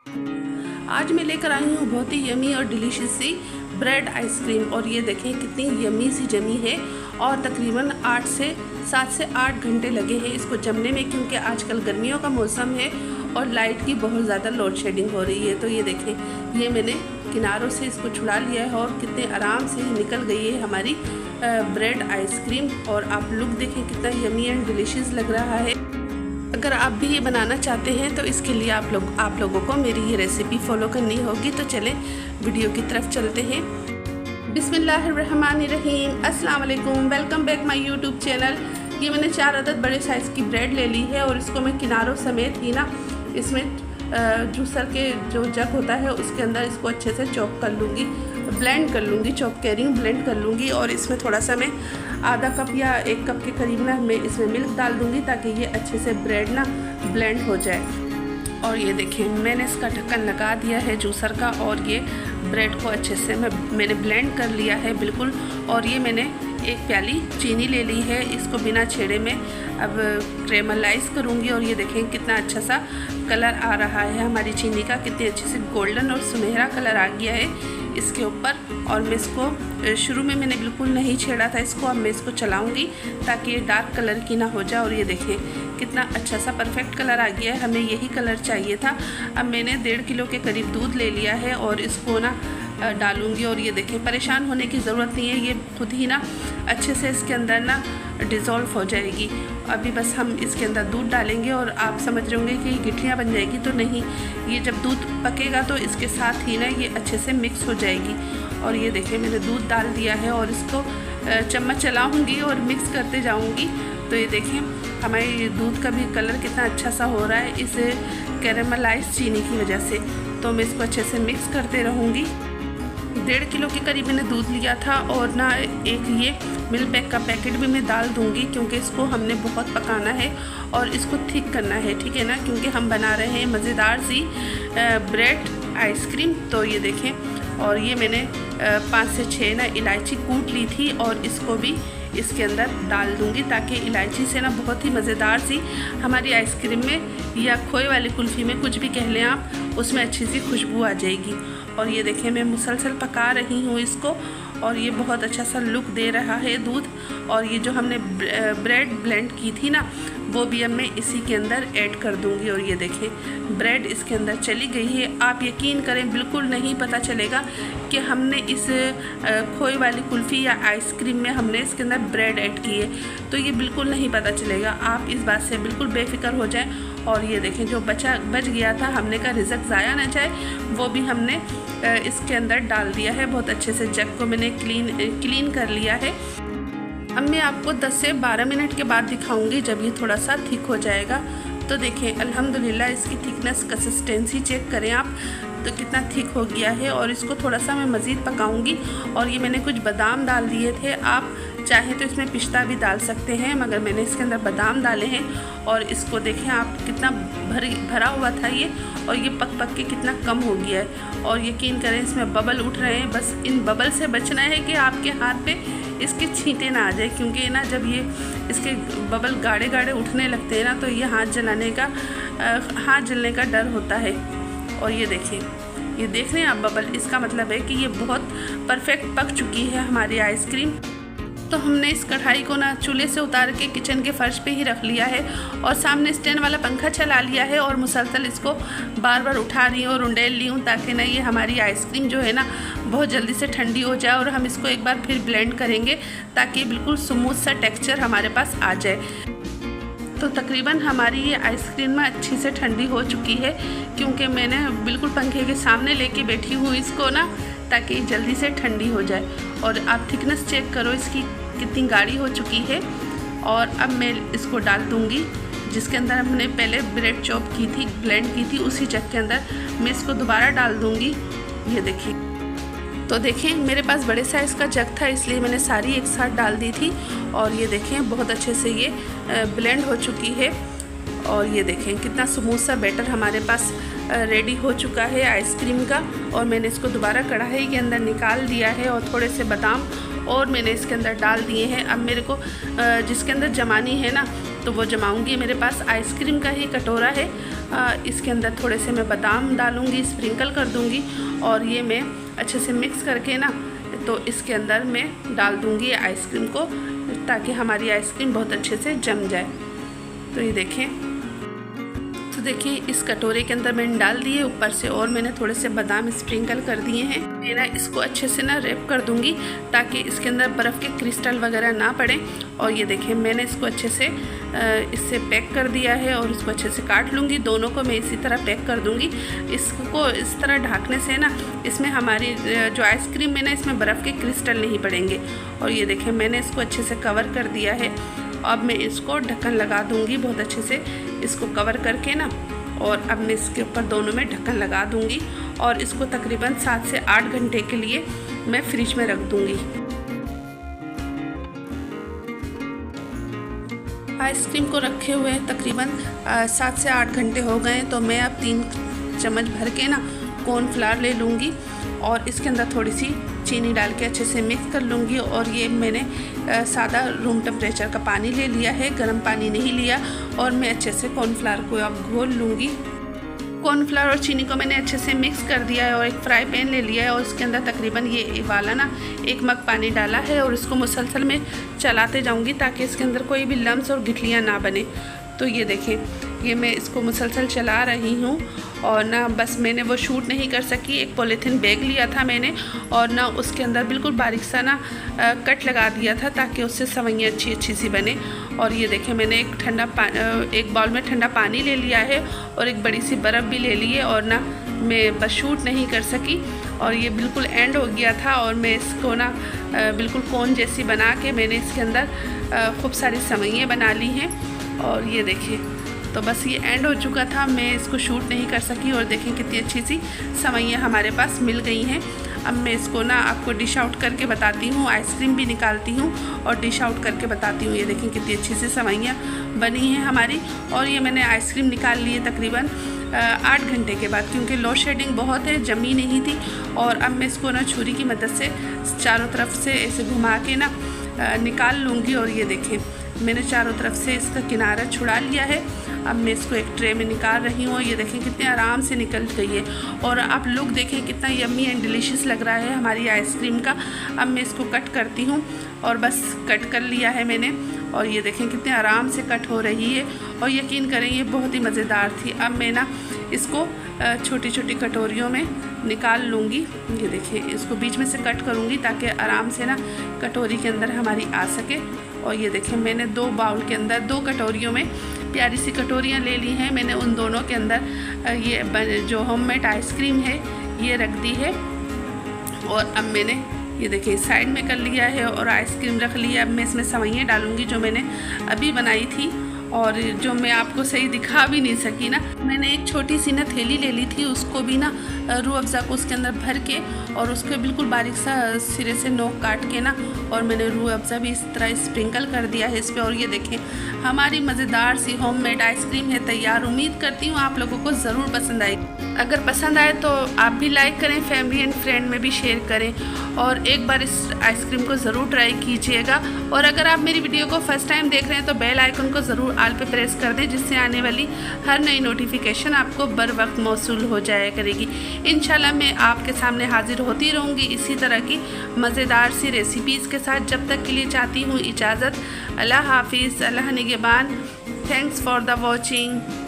आज मैं लेकर आई हूँ बहुत ही यमी और डिलीशियस सी ब्रेड आइसक्रीम। और ये देखें कितनी यमी सी जमी है और तकरीबन 7 से 8 घंटे लगे हैं इसको जमने में, क्योंकि आजकल गर्मियों का मौसम है और लाइट की बहुत ज़्यादा लोड शेडिंग हो रही है। तो ये देखें, ये मैंने किनारों से इसको छुड़ा लिया है और कितने आराम से निकल गई है हमारी ब्रेड आइसक्रीम। और आप लुक देखें कितना यमी एंड डिलीशियस लग रहा है। अगर आप भी ये बनाना चाहते हैं तो इसके लिए आप लोगों को मेरी ये रेसिपी फॉलो करनी होगी। तो चलें वीडियो की तरफ चलते हैं। बिस्मिल्लाहिर्रहमानिर्रहीम, अस्सलाम वालेकुम, welcome back my YouTube channel. ये मैंने 4 अदद बड़े साइज़ की ब्रेड ले ली है और इसको मैं किनारों समेत ही ना इसमें जूसर के जो जग होता है उसके अंदर इसको अच्छे से चॉप कर लूँगी, ब्लेंड कर लूँगी, चॉप कह रही हूँ, ब्लेंड कर लूँगी। और इसमें थोड़ा सा मैं आधा कप या 1 कप के करीब ना मैं इसमें मिल्क डाल दूँगी ताकि ये अच्छे से ब्रेड ना ब्लेंड हो जाए। और ये देखें, मैंने इसका ढक्कन लगा दिया है जूसर का और ये ब्रेड को अच्छे से मैंने ब्लेंड कर लिया है बिल्कुल। और ये मैंने 1 प्याली चीनी ले ली है, इसको बिना छेड़े में अब क्रेमलाइज़ करूँगी। और ये देखें कितना अच्छा सा कलर आ रहा है हमारी चीनी का, कितनी अच्छे से गोल्डन और सुनहरा कलर आ गया है इसके ऊपर। और मैं इसको शुरू में मैंने बिल्कुल नहीं छेड़ा था इसको, अब मैं इसको चलाऊँगी ताकि ये डार्क कलर की ना हो जाए। और ये देखें कितना अच्छा सा परफेक्ट कलर आ गया है, हमें यही कलर चाहिए था। अब मैंने 1.5 किलो के करीब दूध ले लिया है और इसको ना डालूँगी। और ये देखें, परेशान होने की ज़रूरत नहीं है, ये खुद ही ना अच्छे से इसके अंदर ना डिज़ोल्व हो जाएगी। अभी बस हम इसके अंदर दूध डालेंगे और आप समझ रहे होंगे कि गिठलियाँ बन जाएगी, तो नहीं, ये जब दूध पकेगा तो इसके साथ ही ना ये अच्छे से मिक्स हो जाएगी। और ये देखें मैंने दूध डाल दिया है और इसको चम्मच चलाऊँगी और मिक्स करते जाऊँगी। तो ये देखें हमारे दूध का भी कलर कितना अच्छा सा हो रहा है इस कैरेमलाइज चीनी की वजह से। तो मैं इसको अच्छे से मिक्स करते रहूँगी। 1.5 किलो के करीब मैंने दूध लिया था और ना एक ये मिल्क पैक का पैकेट भी मैं डाल दूँगी, क्योंकि इसको हमने बहुत पकाना है और इसको थिक करना है, ठीक है ना, क्योंकि हम बना रहे हैं मज़ेदार सी ब्रेड आइसक्रीम। तो ये देखें, और ये मैंने 5 से 6 ना इलायची कूट ली थी और इसको भी इसके अंदर डाल दूंगी ताकि इलायची से ना बहुत ही मज़ेदार सी हमारी आइसक्रीम में या खोए वाली कुल्फ़ी में, कुछ भी कह लें आप, उसमें अच्छी सी खुशबू आ जाएगी। और ये देखें मैं मुसलसल पका रही हूँ इसको और ये बहुत अच्छा सा लुक दे रहा है दूध। और ये जो हमने ब्रेड ब्लेंड की थी ना वो भी अब मैं इसी के अंदर ऐड कर दूंगी। और ये देखें ब्रेड इसके अंदर चली गई है। आप यकीन करें बिल्कुल नहीं पता चलेगा कि हमने इस खोए वाली कुल्फ़ी या आइसक्रीम में हमने इसके अंदर ब्रेड ऐड की है, तो ये बिल्कुल नहीं पता चलेगा। आप इस बात से बिल्कुल बेफिक्र हो जाएं। और ये देखें जो बच गया था, हमने का रिज़ल्ट ज़ाया ना जाए, वो भी हमने इसके अंदर डाल दिया है। बहुत अच्छे से जग को मैंने क्लीन कर लिया है। अब मैं आपको 10 से 12 मिनट के बाद दिखाऊंगी जब ये थोड़ा सा थिक हो जाएगा। तो देखें अल्हम्दुलिल्लाह इसकी थिकनेस, कंसिस्टेंसी चेक करें आप तो कितना थिक हो गया है। और इसको थोड़ा सा मैं मज़ीद पकाऊंगी। और ये मैंने कुछ बादाम डाल दिए थे, आप चाहें तो इसमें पिस्ता भी डाल सकते हैं, मगर मैंने इसके अंदर बादाम डाले हैं। और इसको देखें आप कितना भरा हुआ था ये, और ये पक के कितना कम हो गया है। और यकीन करें इसमें बबल उठ रहे हैं, बस इन बबल से बचना है कि आपके हाथ पे इसके छींटे ना आ जाए, क्योंकि ना जब ये इसके बबल गाढ़े गाढ़े उठने लगते हैं ना तो ये हाथ जलने का डर होता है। और ये देखें, ये देख रहे हैं आप बबल, इसका मतलब है कि ये बहुत परफेक्ट पक चुकी है हमारी आइसक्रीम। तो हमने इस कढ़ाई को ना चूल्हे से उतार के किचन के फर्श पे ही रख लिया है और सामने स्टैंड वाला पंखा चला लिया है और मुसलसल इसको बार बार उठा रही हूँ और उंडेल ली हूँ ताकि ना ये हमारी आइसक्रीम जो है ना बहुत जल्दी से ठंडी हो जाए। और हम इसको एक बार फिर ब्लेंड करेंगे ताकि बिल्कुल स्मूथ सा टेक्स्चर हमारे पास आ जाए। तो तकरीबन हमारी ये आइसक्रीम में अच्छी से ठंडी हो चुकी है, क्योंकि मैंने बिल्कुल पंखे के सामने लेके बैठी हूँ इसको ना ताकि जल्दी से ठंडी हो जाए। और आप थिकनेस चेक करो इसकी कितनी गाढ़ी हो चुकी है। और अब मैं इसको डाल दूँगी जिसके अंदर हमने पहले ब्रेड चॉप की थी, ब्लेंड की थी, उसी जग के अंदर मैं इसको दोबारा डाल दूँगी। ये देखिए, तो देखें मेरे पास बड़े साइज़ का जग था इसलिए मैंने सारी एक साथ डाल दी थी। और ये देखें बहुत अच्छे से ये ब्लेंड हो चुकी है। और ये देखें कितना स्मूथ सा बैटर हमारे पास रेडी हो चुका है आइसक्रीम का। और मैंने इसको दोबारा कढ़ाई के अंदर निकाल दिया है और थोड़े से बादाम और मैंने इसके अंदर डाल दिए हैं। अब मेरे को जिसके अंदर जमानी है ना तो वो जमाऊंगी। मेरे पास आइसक्रीम का ही कटोरा है इसके अंदर थोड़े से मैं बादाम डालूँगी, स्प्रिंकल कर दूँगी और ये मैं अच्छे से मिक्स करके ना तो इसके अंदर मैं डाल दूँगी आइसक्रीम को, ताकि हमारी आइसक्रीम बहुत अच्छे से जम जाए। तो ये देखें, तो देखिए इस कटोरे के अंदर मैंने डाल दिए ऊपर से, और मैंने थोड़े से बादाम स्प्रिंकल कर दिए हैं। मैं ना इसको अच्छे से ना रैप कर दूंगी ताकि इसके अंदर बर्फ़ के क्रिस्टल वगैरह ना पड़े। और ये देखिए मैंने इसको अच्छे से इससे पैक कर दिया है और इसको अच्छे से काट लूँगी। दोनों को मैं इसी तरह पैक कर दूँगी। इसको इस तरह ढकने से ना इसमें हमारी जो आइसक्रीम में ना इसमें बर्फ़ के क्रिस्टल नहीं पड़ेंगे। और ये देखिए मैंने इसको अच्छे से कवर कर दिया है। अब मैं इसको ढक्कन लगा दूंगी बहुत अच्छे से, इसको कवर करके ना, और अब मैं इसके ऊपर दोनों में ढक्कन लगा दूंगी और इसको तकरीबन 7 से 8 घंटे के लिए मैं फ्रिज में रख दूंगी। आइसक्रीम को रखे हुए तकरीबन 7 से 8 घंटे हो गए, तो मैं अब 3 चम्मच भर के ना कॉर्नफ्लावर ले लूँगी और इसके अंदर थोड़ी सी चीनी डाल के अच्छे से मिक्स कर लूँगी। और ये मैंने सादा रूम टेम्परेचर का पानी ले लिया है, गर्म पानी नहीं लिया। और मैं अच्छे से कॉर्नफ्लावर को अब घोल लूँगी। कॉर्नफ्लावर और चीनी को मैंने अच्छे से मिक्स कर दिया है और एक फ्राई पैन ले लिया है और इसके अंदर तकरीबन ये वाला ना 1 मग पानी डाला है और इसको मुसलसल में चलाते जाऊँगी ताकि इसके अंदर कोई भी लम्स और गिठलियाँ ना बने। तो ये देखें, ये मैं इसको मुसलसल चला रही हूँ और ना बस मैंने वो शूट नहीं कर सकी। एक पॉलीथीन बैग लिया था मैंने और ना उसके अंदर बिल्कुल बारीक सा ना कट लगा दिया था ताकि उससे सवैयाँ अच्छी सी बने। और ये देखें मैंने एक बाउल में ठंडा पानी ले लिया है और एक बड़ी सी बर्फ़ भी ले ली है और ना मैं बस शूट नहीं कर सकी और ये बिल्कुल एंड हो गया था। और मैं इसको ना बिल्कुल कोन जैसी बना के मैंने इसके अंदर खूब सारी सवैयाँ बना ली हैं। और ये देखिए, तो बस ये एंड हो चुका था, मैं इसको शूट नहीं कर सकी। और देखें कितनी अच्छी सी सवैयाँ हमारे पास मिल गई हैं। अब मैं इसको ना आपको डिश आउट करके बताती हूँ, आइसक्रीम भी निकालती हूँ और डिश आउट करके बताती हूँ। ये देखें कितनी अच्छी सी सवैयाँ बनी हैं हमारी। और ये मैंने आइसक्रीम निकाल ली है तकरीबन 8 घंटे के बाद, क्योंकि लोड शेडिंग बहुत है, जमी नहीं थी। और अब मैं इसको ना छुरी की मदद से चारों तरफ से ऐसे घुमा के ना निकाल लूँगी। और ये देखें मैंने चारों तरफ से इसका किनारा छुड़ा लिया है। अब मैं इसको एक ट्रे में निकाल रही हूँ। ये देखें कितने आराम से निकल गई है और आप लुक देखें कितना यम्मी एंड डिलीशियस लग रहा है हमारी आइसक्रीम का। अब मैं इसको कट करती हूँ और बस कट कर लिया है मैंने। और ये देखें कितने आराम से कट हो रही है और यकीन करें ये बहुत ही मज़ेदार थी। अब मैं ना इसको छोटी छोटी कटोरियों में निकाल लूँगी। ये देखिए इसको बीच में से कट करूँगी ताकि आराम से ना कटोरी के अंदर हमारी आ सके। और ये देखें मैंने 2 बाउल के अंदर 2 कटोरियों में प्यारी सी कटोरियाँ ले ली हैं। मैंने उन दोनों के अंदर ये जो होममेड आइसक्रीम है ये रख दी है। और अब मैंने ये देखिए साइड में कर लिया है और आइसक्रीम रख लिया। अब मैं इसमें सवैयाँ डालूँगी जो मैंने अभी बनाई थी और जो मैं आपको सही दिखा भी नहीं सकी ना। मैंने एक छोटी सी ना थैली ले ली थी, उसको भी ना रूह अफ़ज़ा को उसके अंदर भर के और उसके बिल्कुल बारीक सा सिरे से नोक काट के ना और मैंने रूह अफ़ज़ा भी इस तरह स्प्रिंकल कर दिया है इस पर। और ये देखें हमारी मज़ेदार सी होममेड आइसक्रीम है तैयार। उम्मीद करती हूँ आप लोगों को ज़रूर पसंद आएगी। अगर पसंद आए तो आप भी लाइक करें, फैमिली एंड फ्रेंड में भी शेयर करें और एक बार इस आइसक्रीम को ज़रूर ट्राई कीजिएगा। और अगर आप मेरी वीडियो को फर्स्ट टाइम देख रहे हैं तो बेल आइकन को ज़रूर ऑल पे प्रेस कर दें, जिससे आने वाली हर नई नोटिफिकेशन आपको बर वक्त मौसूल हो जाया करेगी। इंशाल्लाह मैं आपके सामने हाजिर होती रहूँगी इसी तरह की मज़ेदार सी रेसिपीज़ के साथ। जब तक के लिए चाहती हूँ इजाज़त। अल्लाह हाफिज़, अल्लाह निगहबान। Thanks for the watching.